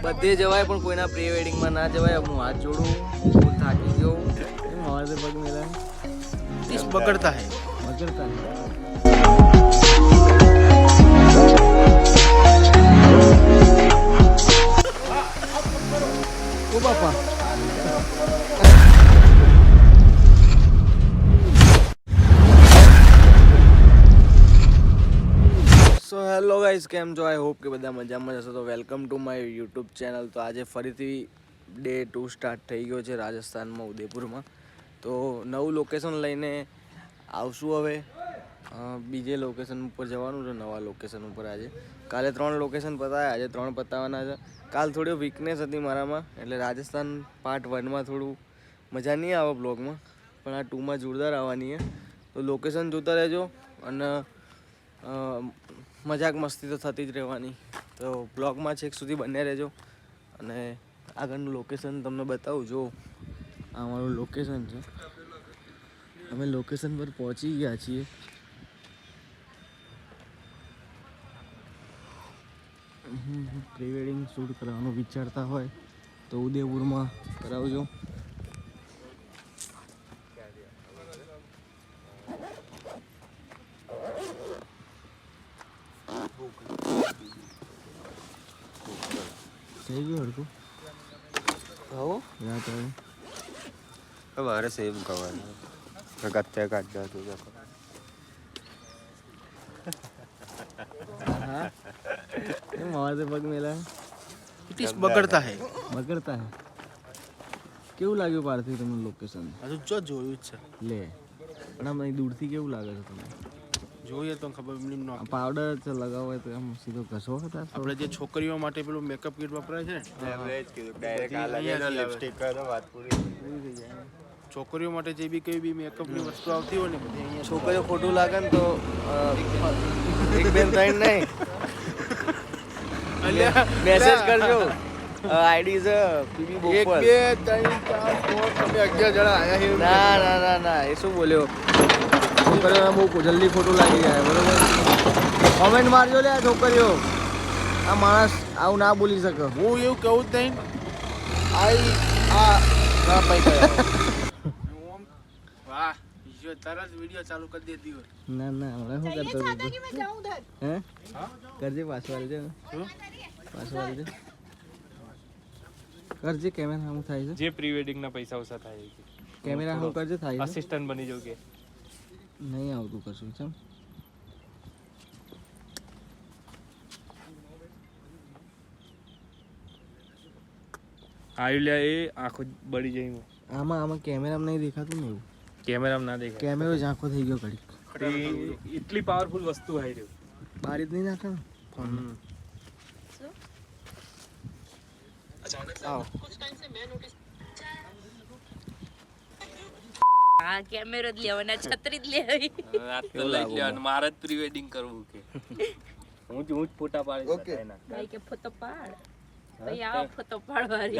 બધે જવાય પણ કોઈના પ્રી વેડિંગમાં ના જવાય. હું હાથ જોડું, હું થાકી ગયો. हमारे से पग मिला इस बगड़ता है ओ बापा સો હેલો ગાઈઝ, કેમ છો? આઈ હોપ કે બધા મજામાં જશો. તો welcome to my YouTube channel. તો આજે ફરીથી ડે 2 સ્ટાર્ટ થઈ ગયો છે રાજસ્થાનમાં, ઉદયપુરમાં. તો નવું લોકેશન લઈને આવશું. હવે બીજે લોકેશન ઉપર જવાનું છે, નવા લોકેશન ઉપર. આજે કાલે 3 લોકેશન પતાવ્યા, આજે 3 પતાવવાના છે. કાલ થોડી વીકનેસ હતી મારામાં, એટલે રાજસ્થાન પાર્ટ 1માં થોડું મજા નહીં આવે બ્લોગમાં, પણ આ 2માં જોરદાર આવવાની છે. તો લોકેશન જોતા રહેજો અને મજાક મસ્તી તો થતી જ રહેવાની. તો બ્લોગમાં છેક સુધી બન્યા રહેજો અને આગળનું લોકેશન તમને બતાવું. જો આ અમારું લોકેશન છે. અમે લોકેશન પર પહોંચી ગયા છીએ. પ્રી વેડિંગ શૂટ કરવાનું વિચારતા હોય તો ઉદયપુરમાં કરાવજો. થઈ ગયું હડકું ખાવો રાત હવે મારે સેમ ખાવાનું ગત્યા કાઢ્યા હતું. हाँ हमारे से पग मिला इस बगड़ता है કેવું લાગ્યું પાર્થિવ તમને લોકેશન? હજુ જો જોયું જ છે. લે પણ આમ અહીં દૂરથી કેવું લાગે છે તમને? જોઈએ તો ખબર નહીં. પાવડર તો લગાવો હોય તો આમ સીધો ઘસો હતા. આપણે જે છોકરીઓ માટે પેલું મેકઅપ કિટ વપરાય છે ને, છોકરીઓ માટે જે બી કઈ બી મેકઅપની વસ્તુ આવતી હોય ને બધી અહીંયા. છોકરીઓ ખોટું લાગે ને તો એક બેન ત્રણ નહીં મેસેજ કરજો. આઈડી છે પીબી એક બોપલ. 2 3 4 5 તમે 11 જણા આયા છે. ના ના ના ના, એ શું બોલ્યો? છોકરીઓને બહુ જલ્દી ખોટું લાગી જાય. બરોબર, કોમેન્ટ મારજો લે આ છોકરીઓ. આ માણસ આવું ના બોલી શકે. હું એવું કહું જ નહીં. આ પૈસા વાહ, જો તરત વિડિયો ચાલુ કરી દેતી હોય. ના ના, હવે શું કરતો હતો? હે કરજે, પાછું આવજે. પાછું આવજે, કરજે. કેમેરા શું થાય છે? જે પ્રી વેડિંગ ના પૈસા ઓછા થાય છે. કેમેરા શું કરજે થાય છે? અસિસ્ટન્ટ બની જાવ કે નહીં આવતું કશું. ચમ આયુલ્યા એ આંખો બળી જાય. આમાં કેમેરામાં નહીં દેખાતું ને એવું. કેમેરામાં ના દેખાય. કેમેરો જ આંખો થઈ ગયો ઘડી. એટલી પાવરફુલ વસ્તુ આવી રહ્યું. બારી જ નહીં નાખે ને ફોન. હા, કેમેરો જ લેવાના, છત્રી જ લેવી. મારે જ પ્રી વેડિંગ કરવું કે હું જ ફોટા પાડી. ઓકે ભાઈ કે ફોટો પાડ, ભાઈ આવો ફોટો પાડવાની.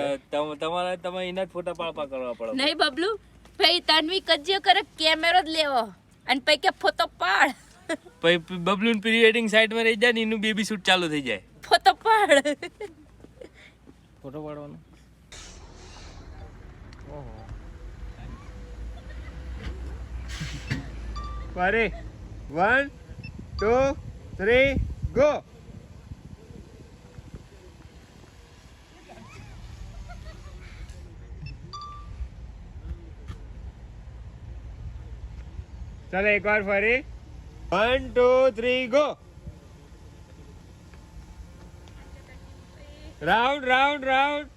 તમે એના જ ફોટા કરવા પડે. નહીં બબલુ, ભાઈ તન્વી કજ્યો કરે કેમેરો જ લેવો અને પછી કે ફોટો પાડ. પછી બબલુ પ્રી વેડિંગ સાઈડ માં રહી જાય ને એનું બેબી શૂટ ચાલુ થઈ જાય. ફોટો પાડ. ફોટો પાડવાનો. Ready? 1 2 3 go. चलो एक बार फरी. 1 2 3 go. Round round round.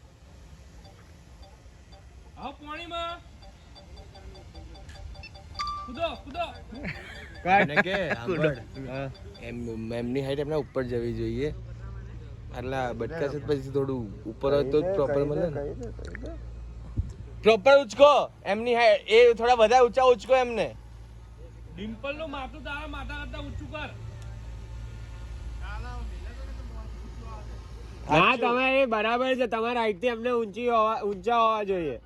આવો પાણીમાં કૂદો કૂદો. એમની હાઈટ એમના ઉપર જવી જોઈએ. એટલે બટકા છે પછી થોડું ઉપર હોય તો પ્રોપર મળે ને. પ્રોપર ઉચકો એમની હાઈટ. એ થોડા વધારે ઊંચા ઉચકો એમને. ડિમ્પલ નું માથું તારા માથા કરતા ઊંચું કર. હા તમારે બરાબર છે. તમારા હાઈટ થી અમને ઊંચા હોવા જોઈએ.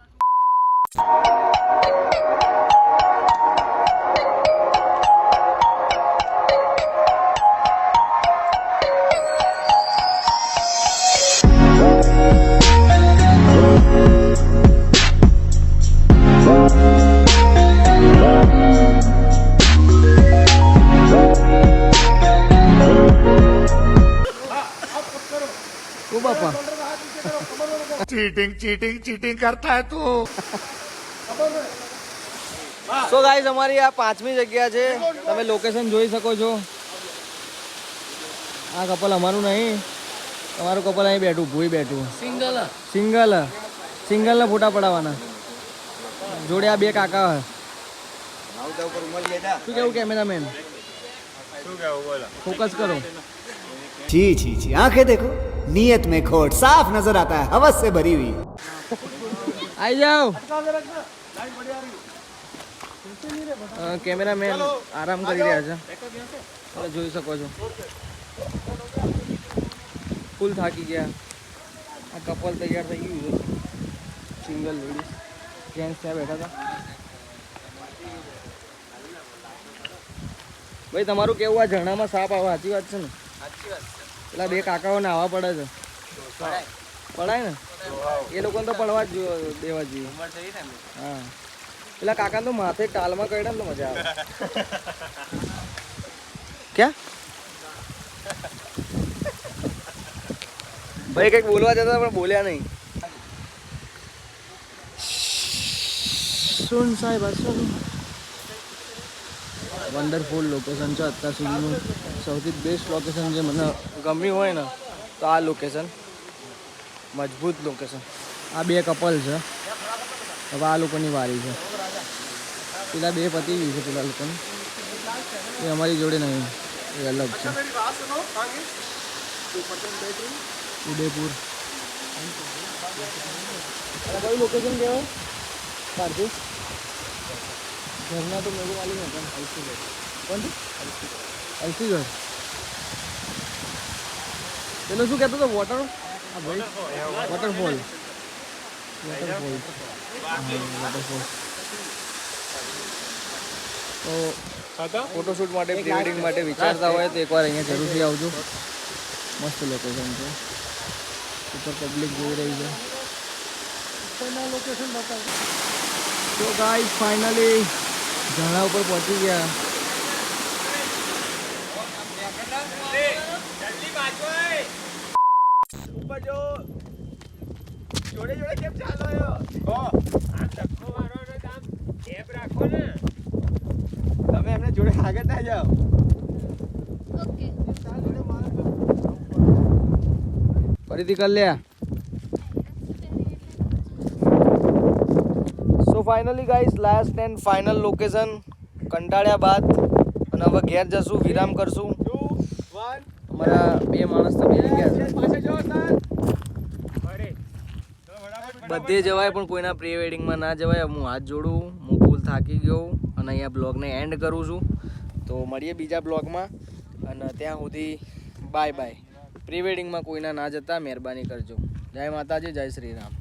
બાપા चीटिंग करता है तू. સો ગાઈસ અમારી આ 5મી જગ્યા છે. તમે લોકેશન જોઈ શકો છો. આ કપલ અમારું નહીં, તમારું કપલ અહીં બેઠું, ભૂઈ બેઠું. સિંગલ ના ફોટા પડાવવાના. જોડે આ બે કાકા. શું કેવું કેમેરામેન? फोकस करो. जी जी जी आंखें देखो नीयत में खोट साफ नजर आता है हवस से भरी हुई. आई जाओ. કેમેરામેન આરામ કરી રહ્યા છે, તમે જોઈ શકો છો. ફૂલ થાકી ગયા. આ કપલ તૈયાર થઈ ગયું છે. સિંગલ લેડીઝ જેન્ટ્સ ત્યાં બેઠા હતા. ભાઈ તમારું કેવું, આ ઝરણામાં સાપ આવે સાચી વાત છે ને? પેલા બે કાકાઓ નાવા પડે છે. પડાય ને એ લોકોને તો પડવા જ દેવા જોઈએ. હા પેલા કાકા તો માથે ટાલમાં કર્યા ને તો મજા આવે. ક્યાં ભાઈ કંઈક બોલવા જતા પણ બોલ્યા નહીં. સુન સાહેબ સુન. વન્ડરફુલ લોકેશન છે અત્યાર સુધીનું સૌથી બેસ્ટ લોકેશન જે મને ગમ્યું હોય ને તો આ લોકેશન. મજબૂત લોકેશન. આ બે કપલ છે. હવે આ લોકોની વારી છે. પેલા બે પતિ ગયું છે પેલા લોકોની. એ અમારી જોડે નહીં, એ અલગ છે. ઉદયપુર કયું લોકેશન કહેવાય? પારથી झरना तो मेरे को मालूम है. अलसीगढ़. कौन थी? अलसीगढ़. પેલો શું કહેતો હતો? વોટર. હા ભાઈ વોટરફોલ. વોટરફોલ. તો ફોટોશૂટ માટે, પ્રી વેડિંગ માટે વિચારતા હોય તો એકવાર અહીંયા જરૂરથી આવજો. મસ્ત લોકેશન છે. ઉપર પબ્લિક જોઈ રહી છે. લોકેશન બતાવો. તો ગાઈસ ફાઇનલી ઝરણા ઉપર પહોંચી ગયા. ઉપર જો જોડે જોડે કેમ ચાલો આ ધક્કો મારવાનો કામ એપ રાખો ને. તમે એમને જોડે આગળ ના જાઓ. ફરીથી કરી લે. So finally guys last and final location કંટાળ્યા બાદ અને હવે ઘેર જશું, વિરામ કરશું. અમારા બે માણસ તો બેસી ગયા છે. બધે જવાય પણ કોઈના પ્રી વેડિંગમાં ના જવાય. હું હાથ જોડું, હું ફૂલ થાકી ગયો અને અહીંયા બ્લોગને એન્ડ કરું છું. તો મળીએ બીજા બ્લોગમાં અને ત્યાં સુધી બાય બાય. પ્રી વેડિંગમાં કોઈના ના જતા મહેરબાની કરજો. જય માતાજી, જય શ્રી રામ.